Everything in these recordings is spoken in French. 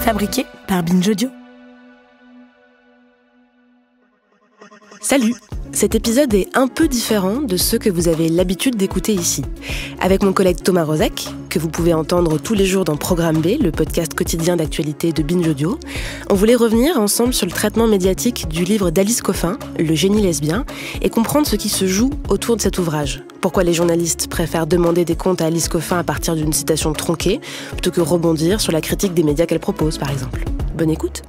fabriqué par Binge Audio. Salut! Cet épisode est un peu différent de ceux que vous avez l'habitude d'écouter ici. Avec mon collègue Thomas Rozek, que vous pouvez entendre tous les jours dans Programme B, le podcast quotidien d'actualité de Binge Audio, on voulait revenir ensemble sur le traitement médiatique du livre d'Alice Coffin, Le génie lesbien, et comprendre ce qui se joue autour de cet ouvrage. Pourquoi les journalistes préfèrent demander des comptes à Alice Coffin à partir d'une citation tronquée, plutôt que rebondir sur la critique des médias qu'elle propose, par exemple. Bonne écoute!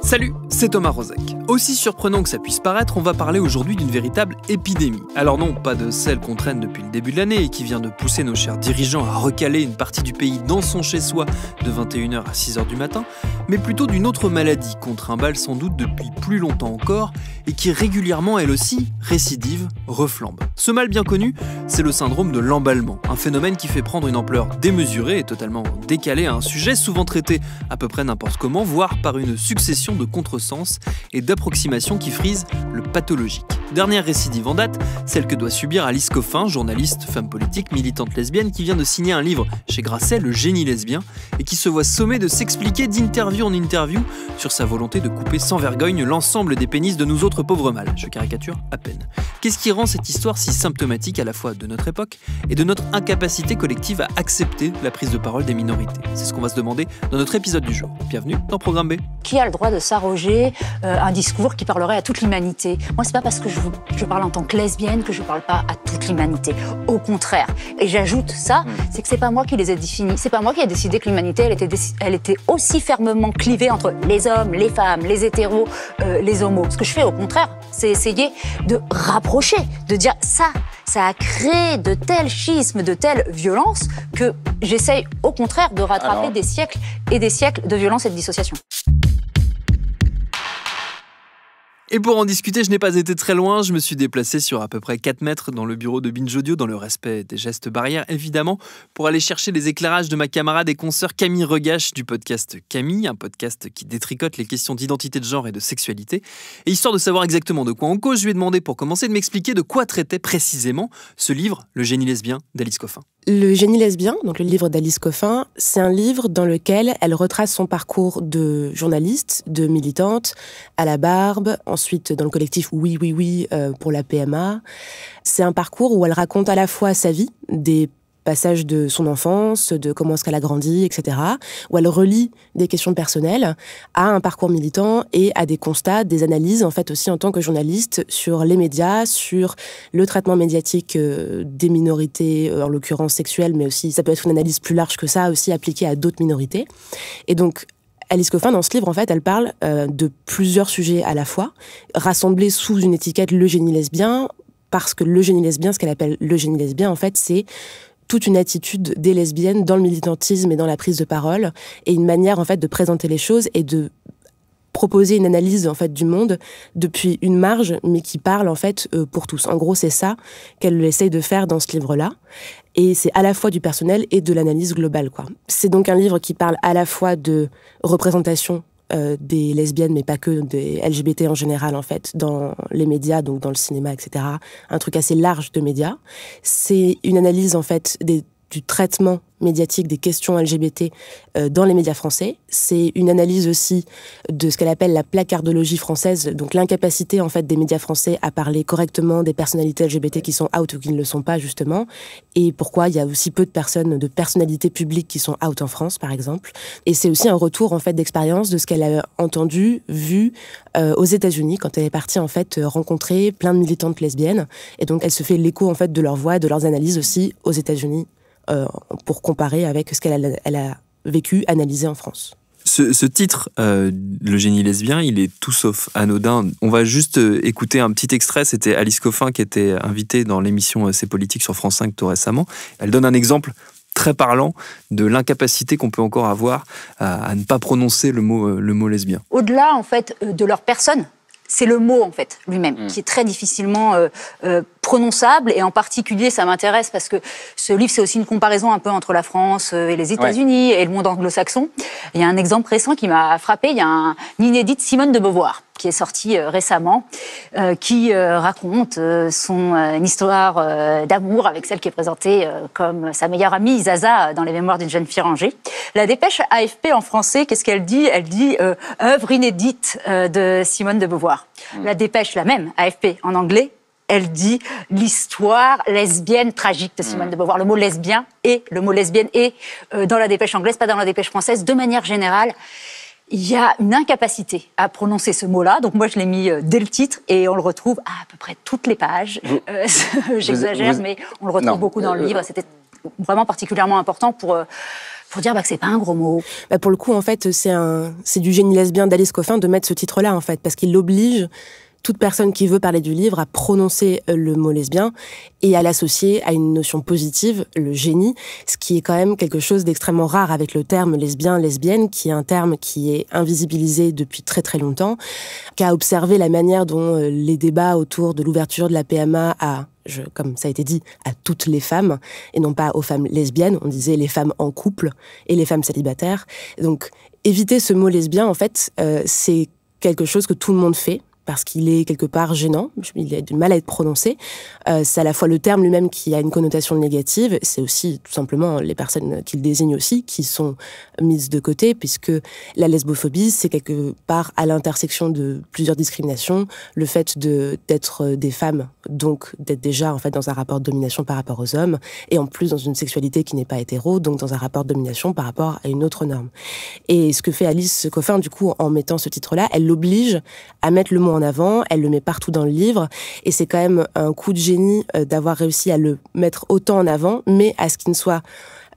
Salut, c'est Thomas Rozek. Aussi surprenant que ça puisse paraître, on va parler aujourd'hui d'une véritable épidémie. Alors non, pas de celle qu'on traîne depuis le début de l'année et qui vient de pousser nos chers dirigeants à recaler une partie du pays dans son chez-soi de 21h à 6h du matin, mais plutôt d'une autre maladie qu'on trimballe sans doute depuis plus longtemps encore et qui régulièrement, elle aussi, récidive, reflambe. Ce mal bien connu, c'est le syndrome de l'emballement, un phénomène qui fait prendre une ampleur démesurée et totalement décalée à un sujet souvent traité à peu près n'importe comment, voire par une succession de contresens et d'approximations qui frisent le pathologique. Dernière récidive en date, celle que doit subir Alice Coffin, journaliste, femme politique, militante lesbienne, qui vient de signer un livre chez Grasset, Le génie lesbien, et qui se voit sommée de s'expliquer d'interview en interview sur sa volonté de couper sans vergogne l'ensemble des pénis de nous autres pauvres mâles. Je caricature à peine. Qu'est-ce qui rend cette histoire si symptomatique à la fois de notre époque et de notre incapacité collective à accepter la prise de parole des minorités? C'est ce qu'on va se demander dans notre épisode du jour. Bienvenue dans Programme B. Qui a le droit de s'arroger un discours qui parlerait à toute l'humanité? Moi, c'est pas parce que je parle en tant que lesbienne que je parle pas à toute l'humanité. Au contraire. Et j'ajoute ça, c'est que c'est pas moi qui les ai définis. C'est pas moi qui ai décidé que l'humanité, elle était aussi fermement clivée entre les hommes, les femmes, les hétéros, les homos. Ce que je fais, au contraire, c'est essayer de rapprocher, de dire ça a créé de tels schismes, de telles violences que j'essaye, au contraire, de rattraper des siècles et des siècles de violence et de dissociation. Et pour en discuter, je n'ai pas été très loin, je me suis déplacé sur à peu près 4 mètres dans le bureau de Binge Audio, dans le respect des gestes barrières évidemment, pour aller chercher les éclairages de ma camarade et consoeur Camille Regache du podcast Camille, un podcast qui détricote les questions d'identité de genre et de sexualité. Et histoire de savoir exactement de quoi on cause, je lui ai demandé pour commencer de m'expliquer de quoi traitait précisément ce livre, Le génie lesbien d'Alice Coffin. Le génie lesbien, donc le livre d'Alice Coffin, c'est un livre dans lequel elle retrace son parcours de journaliste, de militante, à la Barbe, ensuite dans le collectif Oui pour la PMA. C'est un parcours où elle raconte à la fois sa vie, des passages de son enfance, de comment est-ce qu'elle a grandi, etc., où elle relie des questions personnelles à un parcours militant et à des constats, des analyses, en fait, aussi en tant que journaliste, sur les médias, sur le traitement médiatique des minorités, en l'occurrence sexuelles, mais aussi, ça peut être une analyse plus large que ça, aussi appliquée à d'autres minorités. Et donc, Alice Coffin, dans ce livre, en fait, elle parle de plusieurs sujets à la fois, rassemblés sous une étiquette Le génie lesbien, parce que le génie lesbien, ce qu'elle appelle le génie lesbien, en fait, c'est toute une attitude des lesbiennes dans le militantisme et dans la prise de parole, et une manière, en fait, de présenter les choses et de proposer une analyse, en fait, du monde depuis une marge, mais qui parle, en fait, pour tous. En gros, c'est ça qu'elle essaye de faire dans ce livre-là. Et c'est à la fois du personnel et de l'analyse globale, quoi. C'est donc un livre qui parle à la fois de représentation des lesbiennes, mais pas que, des LGBT en général, en fait, dans les médias, donc dans le cinéma, etc. Un truc assez large de médias. C'est une analyse, en fait, du traitement médiatique des questions LGBT dans les médias français. C'est une analyse aussi de ce qu'elle appelle la placardologie française, donc l'incapacité en fait des médias français à parler correctement des personnalités LGBT qui sont out ou qui ne le sont pas justement, et pourquoi il y a aussi peu de personnalités publiques qui sont out en France par exemple. Et c'est aussi un retour en fait d'expérience de ce qu'elle a entendu, vu aux États-Unis quand elle est partie en fait rencontrer plein de militantes lesbiennes, et donc elle se fait l'écho en fait de leur voix et de leurs analyses aussi aux États-Unis. Pour comparer avec ce qu'elle a vécu, analysé en France. Ce titre, Le génie lesbien, il est tout sauf anodin. On va juste écouter un petit extrait. C'était Alice Coffin qui était invitée dans l'émission C'est politique sur France 5 tout récemment. Elle donne un exemple très parlant de l'incapacité qu'on peut encore avoir à ne pas prononcer le mot lesbien. Au-delà, en fait, de leur personne, c'est le mot, en fait, lui-même, qui est très difficilement prononçable, et en particulier, ça m'intéresse parce que ce livre, c'est aussi une comparaison un peu entre la France et les États-Unis et le monde anglo-saxon. Il y a un exemple récent qui m'a frappé. Il y a un inédit de Simone de Beauvoir qui est sorti récemment, qui raconte une histoire d'amour avec celle qui est présentée comme sa meilleure amie, Zaza, dans les mémoires d'une jeune fille rangée. La dépêche AFP en français, qu'est-ce qu'elle dit? Elle dit œuvre inédite de Simone de Beauvoir. La dépêche, la même, AFP en anglais, elle dit l'histoire lesbienne tragique de Simone de Beauvoir. Le mot lesbien et le mot lesbienne est dans la dépêche anglaise, pas dans la dépêche française. De manière générale, il y a une incapacité à prononcer ce mot-là. Donc moi, je l'ai mis dès le titre et on le retrouve à peu près toutes les pages. J'exagère, mais on le retrouve beaucoup dans le livre. C'était vraiment particulièrement important pour dire que c'est pas un gros mot. Pour le coup, en fait, c'est du génie lesbien d'Alice Coffin de mettre ce titre-là, en fait, parce qu'il oblige toute personne qui veut parler du livre à prononcer le mot lesbien et à l'associer à une notion positive, le génie, ce qui est quand même quelque chose d'extrêmement rare avec le terme lesbien, lesbienne, qui est un terme qui est invisibilisé depuis très très longtemps, qui a observé la manière dont les débats autour de l'ouverture de la PMA comme ça a été dit, à toutes les femmes, et non pas aux femmes lesbiennes. On disait les femmes en couple et les femmes célibataires. Donc, éviter ce mot lesbien, en fait, c'est quelque chose que tout le monde fait, parce qu'il est quelque part gênant, il a du mal à être prononcé. C'est à la fois le terme lui-même qui a une connotation négative, c'est aussi tout simplement les personnes qu'il désigne aussi qui sont mises de côté, puisque la lesbophobie, c'est quelque part à l'intersection de plusieurs discriminations, le fait d'être des femmes, donc d'être déjà en fait dans un rapport de domination par rapport aux hommes, et en plus dans une sexualité qui n'est pas hétéro, donc dans un rapport de domination par rapport à une autre norme. Et ce que fait Alice Coffin, du coup, en mettant ce titre-là, elle l'oblige à mettre le mot en avant, elle le met partout dans le livre, et c'est quand même un coup de génie d'avoir réussi à le mettre autant en avant, mais à ce qu'il ne soit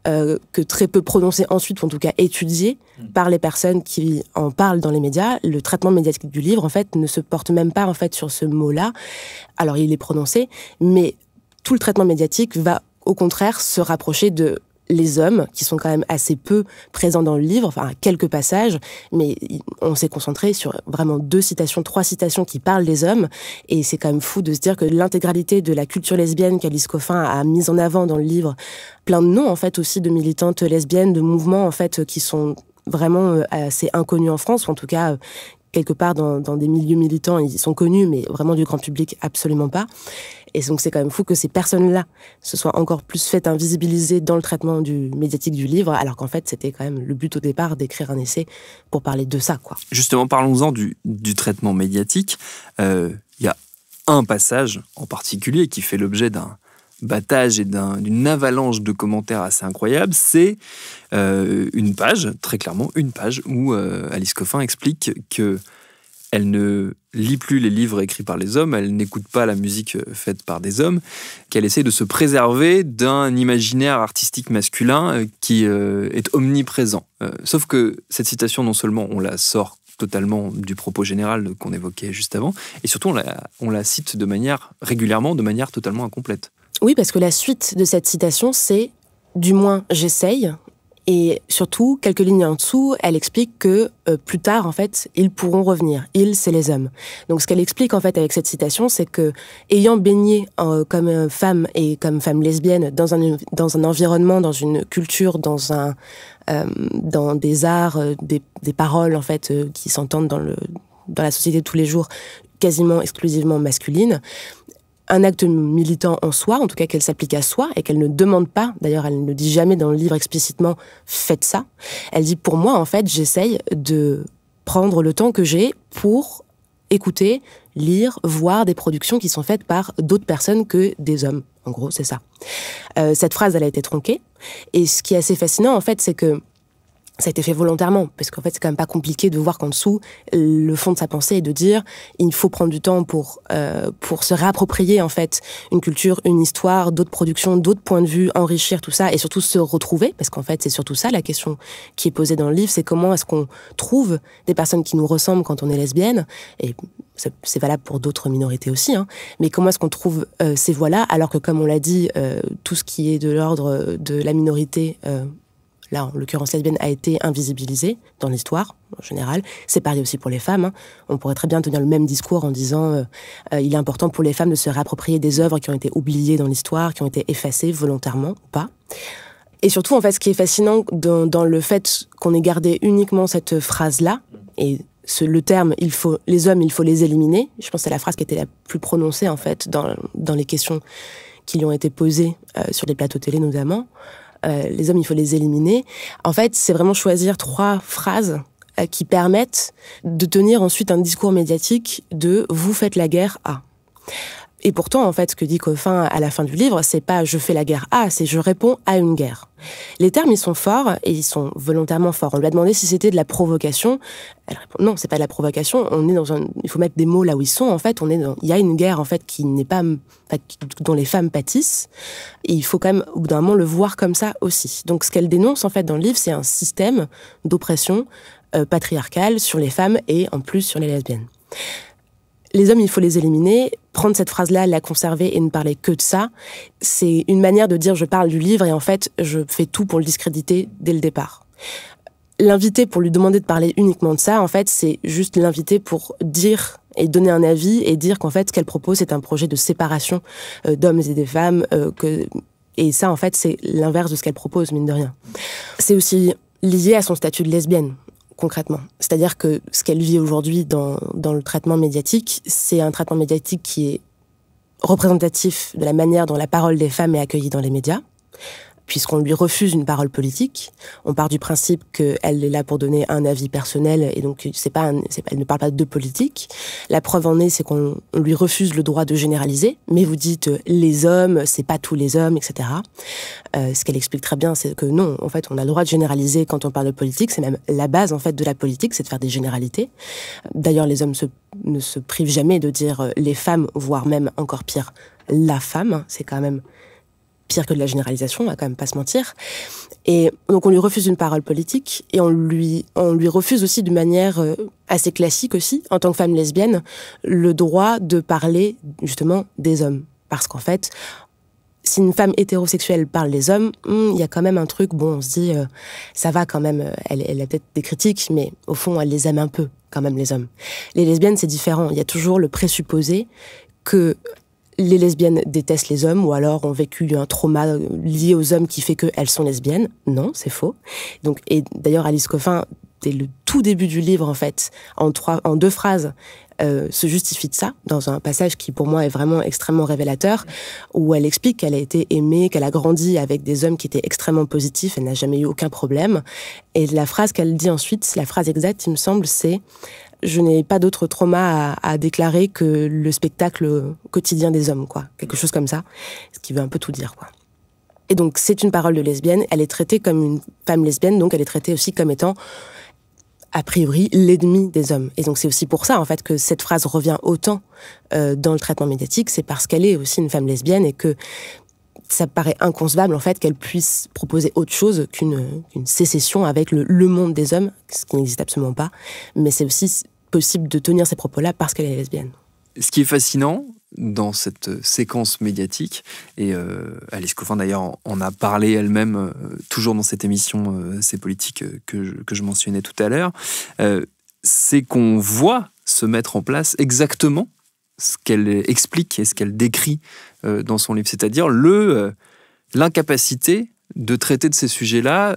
que très peu prononcé ensuite, ou en tout cas étudié par les personnes qui en parlent dans les médias. Le traitement médiatique du livre, en fait, ne se porte même pas en fait sur ce mot-là. Alors, il est prononcé, mais tout le traitement médiatique va, au contraire, se rapprocher de les hommes, qui sont quand même assez peu présents dans le livre, enfin quelques passages, mais on s'est concentré sur vraiment 3 citations qui parlent des hommes, et c'est quand même fou de se dire que l'intégralité de la culture lesbienne qu'Alice Coffin a mise en avant dans le livre, plein de noms en fait aussi de militantes lesbiennes, de mouvements en fait qui sont vraiment assez inconnus en France, ou en tout cas quelque part dans des milieux militants, ils sont connus, mais vraiment du grand public, absolument pas. Et donc c'est quand même fou que ces personnes-là se soient encore plus faites invisibiliser dans le traitement médiatique du livre, alors qu'en fait c'était quand même le but au départ d'écrire un essai pour parler de ça, quoi. Justement, parlons-en du traitement médiatique. Il y a un passage en particulier qui fait l'objet d'un battage et d'une avalanche de commentaires assez incroyables, c'est une page, très clairement une page, où Alice Coffin explique qu'elle ne lit plus les livres écrits par les hommes, elle n'écoute pas la musique faite par des hommes, qu'elle essaie de se préserver d'un imaginaire artistique masculin qui est omniprésent. Sauf que cette citation, non seulement on la sort totalement du propos général qu'on évoquait juste avant, et surtout on la cite régulièrement, de manière totalement incomplète. Oui, parce que la suite de cette citation, c'est « du moins j'essaye ». Et surtout, quelques lignes en dessous, elle explique que plus tard, en fait, ils pourront revenir. Ils, c'est les hommes. Donc, ce qu'elle explique, en fait, avec cette citation, c'est que, ayant baigné comme femme et comme femme lesbienne dans un environnement, dans une culture, dans des arts, des paroles, en fait, qui s'entendent dans la société de tous les jours, quasiment exclusivement masculines, un acte militant en soi, en tout cas qu'elle s'applique à soi et qu'elle ne demande pas, d'ailleurs elle ne dit jamais dans le livre explicitement « faites ça ». Elle dit « pour moi, en fait, j'essaye de prendre le temps que j'ai pour écouter, lire, voir des productions qui sont faites par d'autres personnes que des hommes ». En gros, c'est ça. Cette phrase, elle a été tronquée. Et ce qui est assez fascinant, en fait, c'est que ça a été fait volontairement, parce qu'en fait, c'est quand même pas compliqué de voir qu'en dessous, le fond de sa pensée est de dire il faut prendre du temps pour se réapproprier, en fait, une culture, une histoire, d'autres productions, d'autres points de vue, enrichir tout ça, et surtout se retrouver, parce qu'en fait, c'est surtout ça la question qui est posée dans le livre, c'est comment est-ce qu'on trouve des personnes qui nous ressemblent quand on est lesbienne, et c'est valable pour d'autres minorités aussi, hein, mais comment est-ce qu'on trouve ces voies-là, alors que, comme on l'a dit, tout ce qui est de l'ordre de la minorité là en l'occurrence lesbienne, a été invisibilisée dans l'histoire en général. C'est pareil aussi pour les femmes, hein. On pourrait très bien tenir le même discours en disant il est important pour les femmes de se réapproprier des œuvres qui ont été oubliées dans l'histoire, qui ont été effacées volontairement ou pas. Et surtout, en fait, ce qui est fascinant dans le fait qu'on ait gardé uniquement cette phrase-là, et le terme les hommes, il faut les éliminer, je pense que c'est la phrase qui était la plus prononcée, en fait, dans les questions qui lui ont été posées sur les plateaux télé notamment. Les hommes, il faut les éliminer. En fait, c'est vraiment choisir 3 phrases qui permettent de tenir ensuite un discours médiatique de « vous faites la guerre à ». Et pourtant, en fait, ce que dit Coffin à la fin du livre, c'est pas « je fais la guerre à », c'est « je réponds à une guerre ». Les termes, ils sont forts, et ils sont volontairement forts. On lui a demandé si c'était de la provocation. Elle répond « non, c'est pas de la provocation, il faut mettre des mots là où ils sont, en fait, il y a une guerre, en fait, dont les femmes pâtissent, et il faut quand même, au bout d'un moment, le voir comme ça aussi. Donc, ce qu'elle dénonce, en fait, dans le livre, c'est un système d'oppression patriarcale sur les femmes et, en plus, sur les lesbiennes. Les hommes, il faut les éliminer. Prendre cette phrase-là, la conserver et ne parler que de ça, c'est une manière de dire je parle du livre et en fait, je fais tout pour le discréditer dès le départ. L'inviter pour lui demander de parler uniquement de ça, en fait, c'est juste l'inviter pour dire et donner un avis et dire qu'en fait, ce qu'elle propose, c'est un projet de séparation d'hommes et des femmes. Et ça, en fait, c'est l'inverse de ce qu'elle propose, mine de rien. C'est aussi lié à son statut de lesbienne. Concrètement. C'est-à-dire que ce qu'elle vit aujourd'hui dans le traitement médiatique, c'est un traitement médiatique qui est représentatif de la manière dont la parole des femmes est accueillie dans les médias, puisqu'on lui refuse une parole politique. On part du principe qu'elle est là pour donner un avis personnel, et donc elle ne parle pas de politique. La preuve en est, c'est qu'on lui refuse le droit de généraliser, mais vous dites les hommes, c'est pas tous les hommes, etc. Ce qu'elle explique très bien, c'est que non, en fait, on a le droit de généraliser quand on parle de politique, c'est même la base, en fait, de la politique, c'est de faire des généralités. D'ailleurs, les hommes ne se privent jamais de dire les femmes, voire même encore pire, la femme, c'est quand même pire que de la généralisation, on va quand même pas se mentir. Et donc on lui refuse une parole politique et on lui refuse aussi de manière assez classique aussi, en tant que femme lesbienne, le droit de parler justement des hommes. Parce qu'en fait, si une femme hétérosexuelle parle des hommes, il y a quand même un truc, bon, on se dit, ça va quand même, elle a peut-être des critiques, mais au fond, elle les aime un peu, quand même, les hommes. Les lesbiennes, c'est différent. Il y a toujours le présupposé que les lesbiennes détestent les hommes ou alors ont vécu un trauma lié aux hommes qui fait qu'elles sont lesbiennes. Non, c'est faux. Donc, et d'ailleurs, Alice Coffin, dès le tout début du livre, en fait, en 2 phrases, se justifie de ça, dans un passage qui, pour moi, est vraiment extrêmement révélateur, où elle explique qu'elle a été aimée, qu'elle a grandi avec des hommes qui étaient extrêmement positifs, elle n'a jamais eu aucun problème. Et la phrase qu'elle dit ensuite, la phrase exacte, il me semble, c'est « Je n'ai pas d'autre trauma à déclarer que le spectacle quotidien des hommes », quoi. Quelque chose comme ça, ce qui veut un peu tout dire, quoi. Et donc, c'est une parole de lesbienne, elle est traitée comme une femme lesbienne, donc elle est traitée aussi comme étant a priori l'ennemi des hommes. Et donc c'est aussi pour ça en fait que cette phrase revient autant dans le traitement médiatique, c'est parce qu'elle est aussi une femme lesbienne et que ça paraît inconcevable en fait qu'elle puisse proposer autre chose qu'une sécession avec le monde des hommes, ce qui n'existe absolument pas, mais c'est aussi possible de tenir ces propos-là parce qu'elle est lesbienne. Ce qui est fascinant dans cette séquence médiatique, et Alice Coffin d'ailleurs en a parlé elle-même, toujours dans cette émission C'est politique que je mentionnais tout à l'heure, c'est qu'on voit se mettre en place exactement ce qu'elle explique et ce qu'elle décrit dans son livre, c'est-à-dire l'incapacité de traiter de ces sujets-là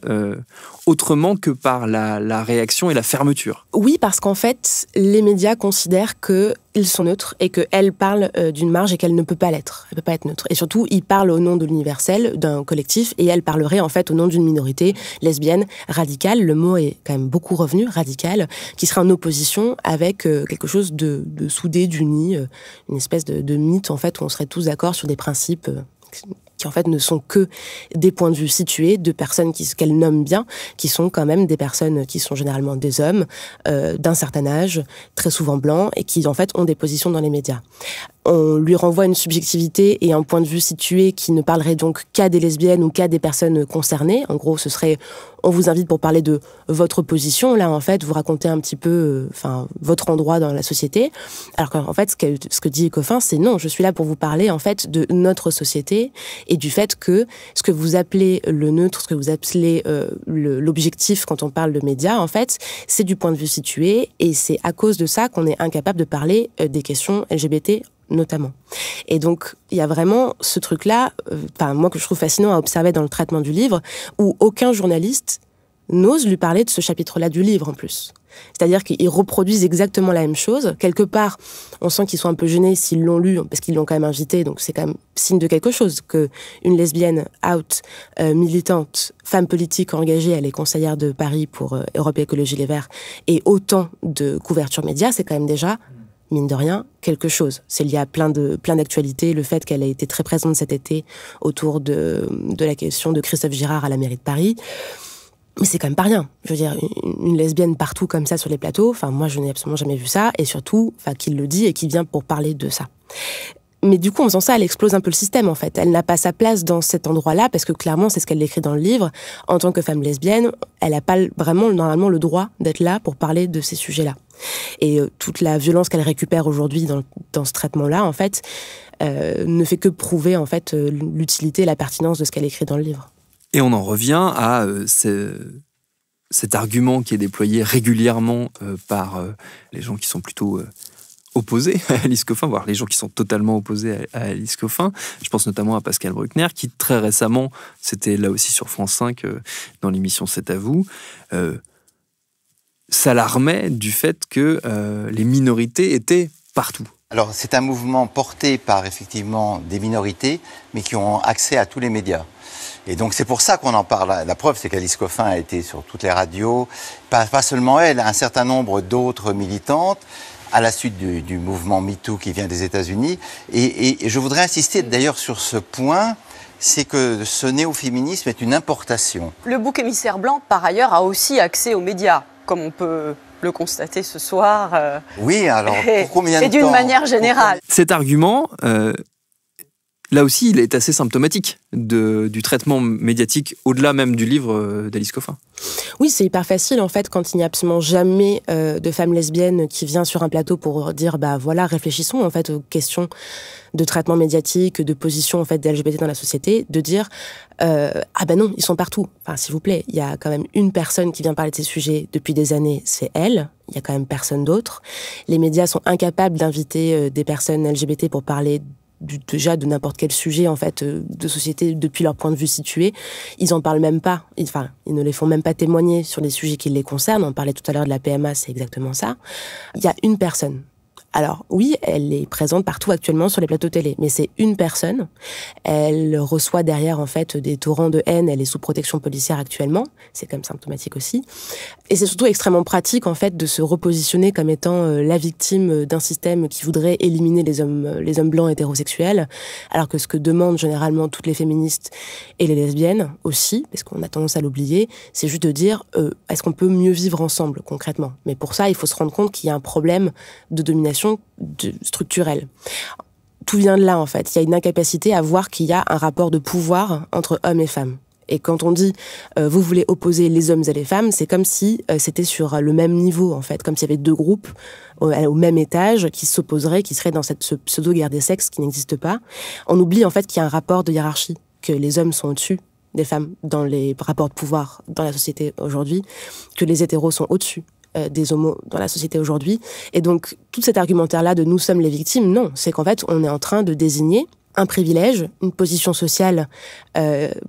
autrement que par la réaction et la fermeture. Oui, parce qu'en fait, les médias considèrent qu'ils sont neutres et qu'elle parle d'une marge et qu'elle ne peut pas l'être. Elle ne peut pas être neutre. Et surtout, ils parlent au nom de l'universel, d'un collectif, et elle parlerait en fait au nom d'une minorité lesbienne radicale. Le mot est quand même beaucoup revenu, radicale, qui serait en opposition avec quelque chose de soudé, d'uni, une espèce de mythe en fait où on serait tous d'accord sur des principes qui en fait ne sont que des points de vue situés de personnes qu'elle nomme bien, qui sont quand même des personnes qui sont généralement des hommes d'un certain âge, très souvent blancs, et qui en fait ont des positions dans les médias. on lui renvoie une subjectivité et un point de vue situé qui ne parlerait donc qu'à des lesbiennes ou qu'à des personnes concernées. En gros, ce serait, on vous invite pour parler de votre position. Là, en fait, vous racontez un petit peu votre endroit dans la société. Alors qu'en fait, ce que dit Ecofin, c'est non, je suis là pour vous parler en fait de notre société et du fait que ce que vous appelez le neutre, ce que vous appelez l'objectif quand on parle de médias, en fait, c'est du point de vue situé et c'est à cause de ça qu'on est incapable de parler des questions LGBT notamment. Et donc, il y a vraiment ce truc-là, moi que je trouve fascinant à observer dans le traitement du livre, où aucun journaliste n'ose lui parler de ce chapitre-là du livre en plus. C'est-à-dire qu'ils reproduisent exactement la même chose. Quelque part, on sent qu'ils sont un peu gênés s'ils l'ont lu, parce qu'ils l'ont quand même invité, donc c'est quand même signe de quelque chose qu'une lesbienne out, militante, femme politique engagée, elle est conseillère de Paris pour Europe Écologie Les Verts, et autant de couverture média, c'est quand même déjà, mine de rien, quelque chose. C'est lié à plein d'actualités, le fait qu'elle ait été très présente cet été autour de la question de Christophe Girard à la mairie de Paris. Mais c'est quand même pas rien. Je veux dire, une lesbienne partout comme ça sur les plateaux, moi je n'ai absolument jamais vu ça, et surtout, qu'il le dit et qui vient pour parler de ça. Mais du coup, en faisant ça, elle explose un peu le système, en fait. Elle n'a pas sa place dans cet endroit-là, parce que clairement, c'est ce qu'elle écrit dans le livre. En tant que femme lesbienne, elle n'a pas vraiment, normalement, le droit d'être là pour parler de ces sujets-là. Et toute la violence qu'elle récupère aujourd'hui dans ce traitement-là, en fait, ne fait que prouver, en fait, l'utilité et la pertinence de ce qu'elle écrit dans le livre. Et on en revient à cet argument qui est déployé régulièrement par les gens qui sont plutôt opposés à Alice Coffin, voire les gens qui sont totalement opposés à Alice Coffin. Je pense notamment à Pascal Bruckner, qui très récemment, c'était là aussi sur France 5, dans l'émission C'est à vous, s'alarmait du fait que les minorités étaient partout. Alors, c'est un mouvement porté par, effectivement, des minorités, mais qui ont accès à tous les médias. Et donc, c'est pour ça qu'on en parle. La preuve, c'est qu'Alice Coffin a été sur toutes les radios. Pas seulement elle, un certain nombre d'autres militantes, à la suite du mouvement MeToo qui vient des États-Unis. Et je voudrais insister d'ailleurs sur ce point, c'est que ce néo-féminisme est une importation. Le bouc émissaire blanc, par ailleurs, a aussi accès aux médias, comme on peut le constater ce soir. Oui, alors pour combien de temps ? Et d'une manière générale. Cet argument, là aussi, il est assez symptomatique du traitement médiatique, au-delà même du livre d'Alice Coffin. Oui, c'est hyper facile, en fait, quand il n'y a absolument jamais de femme lesbienne qui vient sur un plateau pour dire, voilà, réfléchissons, en fait, aux questions de traitement médiatique, de position, en fait, des LGBT dans la société, de dire, non, ils sont partout. Enfin, s'il vous plaît, il y a quand même une personne qui vient parler de ces sujets depuis des années, c'est elle. Il y a quand même personne d'autre. Les médias sont incapables d'inviter des personnes LGBT pour parler déjà de n'importe quel sujet, en fait, de société depuis leur point de vue situé. Ils en parlent même pas. Ils ne les font même pas témoigner sur les sujets qui les concernent. On parlait tout à l'heure de la PMA, c'est exactement ça. Il y a une personne. Alors oui, elle est présente partout actuellement sur les plateaux télé, mais c'est une personne. Elle reçoit derrière, en fait, des torrents de haine. Elle est sous protection policière actuellement. C'est quand même symptomatique aussi. Et c'est surtout extrêmement pratique, en fait, de se repositionner comme étant la victime d'un système qui voudrait éliminer les hommes blancs hétérosexuels, alors que ce que demandent généralement toutes les féministes et les lesbiennes aussi, parce qu'on a tendance à l'oublier, c'est juste de dire est-ce qu'on peut mieux vivre ensemble concrètement ? Mais pour ça, il faut se rendre compte qu'il y a un problème de domination structurelle. Tout vient de là, en fait. Il y a une incapacité à voir qu'il y a un rapport de pouvoir entre hommes et femmes. Et quand on dit vous voulez opposer les hommes et les femmes, c'est comme si c'était sur le même niveau, en fait, comme s'il y avait deux groupes au même étage qui s'opposeraient, qui seraient dans cette pseudo-guerre des sexes qui n'existe pas. On oublie, en fait, qu'il y a un rapport de hiérarchie, que les hommes sont au-dessus des femmes dans les rapports de pouvoir dans la société aujourd'hui, que les hétéros sont au-dessus des homos dans la société aujourd'hui. Et donc, tout cet argumentaire-là de « nous sommes les victimes », non, c'est qu'en fait, on est en train de désigner un privilège, une position sociale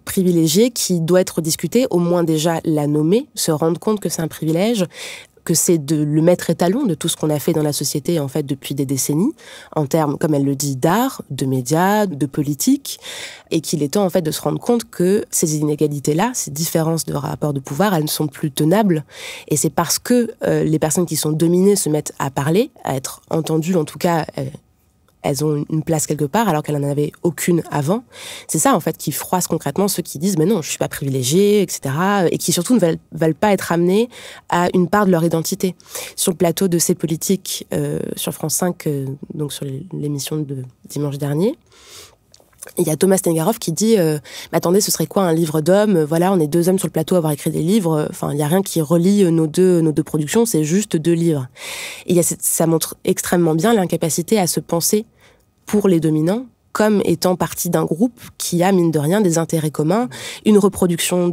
privilégiée qui doit être discutée, au moins déjà la nommer, se rendre compte que c'est un privilège, que c'est de le maître étalon de tout ce qu'on a fait dans la société, en fait, depuis des décennies, en termes, comme elle le dit, d'art, de médias, de politique, et qu'il est temps, en fait, de se rendre compte que ces inégalités-là, ces différences de rapport de pouvoir, elles ne sont plus tenables. Et c'est parce que les personnes qui sont dominées se mettent à parler, à être entendues, en tout cas, elles ont une place quelque part alors qu'elles n'en avaient aucune avant. C'est ça, en fait, qui froisse concrètement ceux qui disent « mais non, je suis pas privilégiée, etc. » et qui surtout ne veulent pas être amenés à une part de leur identité. Sur le plateau de C'est politique sur France 5, donc sur l'émission de dimanche dernier, il y a Thomas Stengarov qui dit mais attendez, ce serait quoi un livre d'hommes ? Voilà, on est 2 hommes sur le plateau à avoir écrit des livres. Enfin, il y a rien qui relie nos deux productions, c'est juste 2 livres. Et ça montre extrêmement bien l'incapacité à se penser pour les dominants comme étant partie d'un groupe qui a, mine de rien, des intérêts communs, une reproduction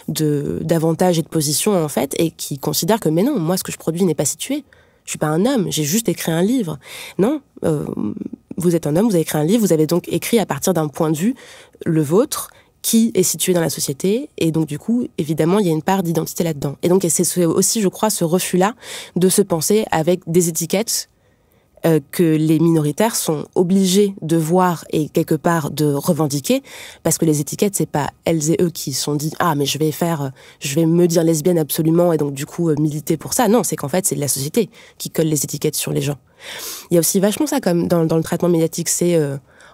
d'avantages et de positions, en fait, et qui considère que, mais non, moi, ce que je produis n'est pas situé. Je suis pas un homme, j'ai juste écrit un livre. Non, vous êtes un homme, vous avez écrit un livre, vous avez donc écrit à partir d'un point de vue, le vôtre, qui est situé dans la société, et donc du coup, évidemment, il y a une part d'identité là-dedans. Et donc, c'est aussi, je crois, ce refus-là de se penser avec des étiquettes que les minoritaires sont obligés de voir et quelque part de revendiquer, parce que les étiquettes, c'est pas elles et eux qui se sont dit « Ah, mais je vais me dire lesbienne absolument et donc du coup militer pour ça ». Non, c'est qu'en fait, c'est la société qui colle les étiquettes sur les gens. Il y a aussi vachement ça comme dans le traitement médiatique, c'est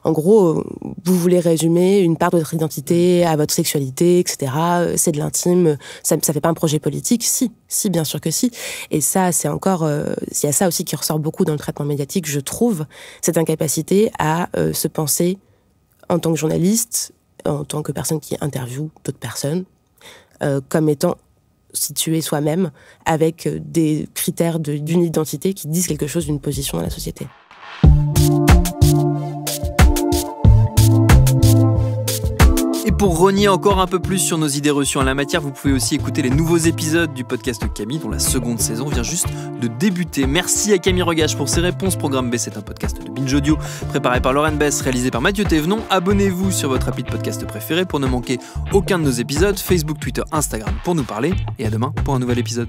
en gros, vous voulez résumer une part de votre identité à votre sexualité, etc. C'est de l'intime, ça fait pas un projet politique. Si, bien sûr que si. Et ça, c'est encore, il y a ça aussi qui ressort beaucoup dans le traitement médiatique, je trouve, cette incapacité à se penser en tant que journaliste, en tant que personne qui interviewe d'autres personnes, comme étant situé soi-même avec des critères d'une identité qui disent quelque chose d'une position dans la société. Et pour rogner encore un peu plus sur nos idées reçues en la matière, vous pouvez aussi écouter les nouveaux épisodes du podcast Camille, dont la seconde saison vient juste de débuter. Merci à Camille Regache pour ses réponses. Programme B, c'est un podcast de Binge Audio, préparé par Lauren Bess, réalisé par Mathieu Thévenon. Abonnez-vous sur votre appli de podcast préféré pour ne manquer aucun de nos épisodes. Facebook, Twitter, Instagram pour nous parler. Et à demain pour un nouvel épisode.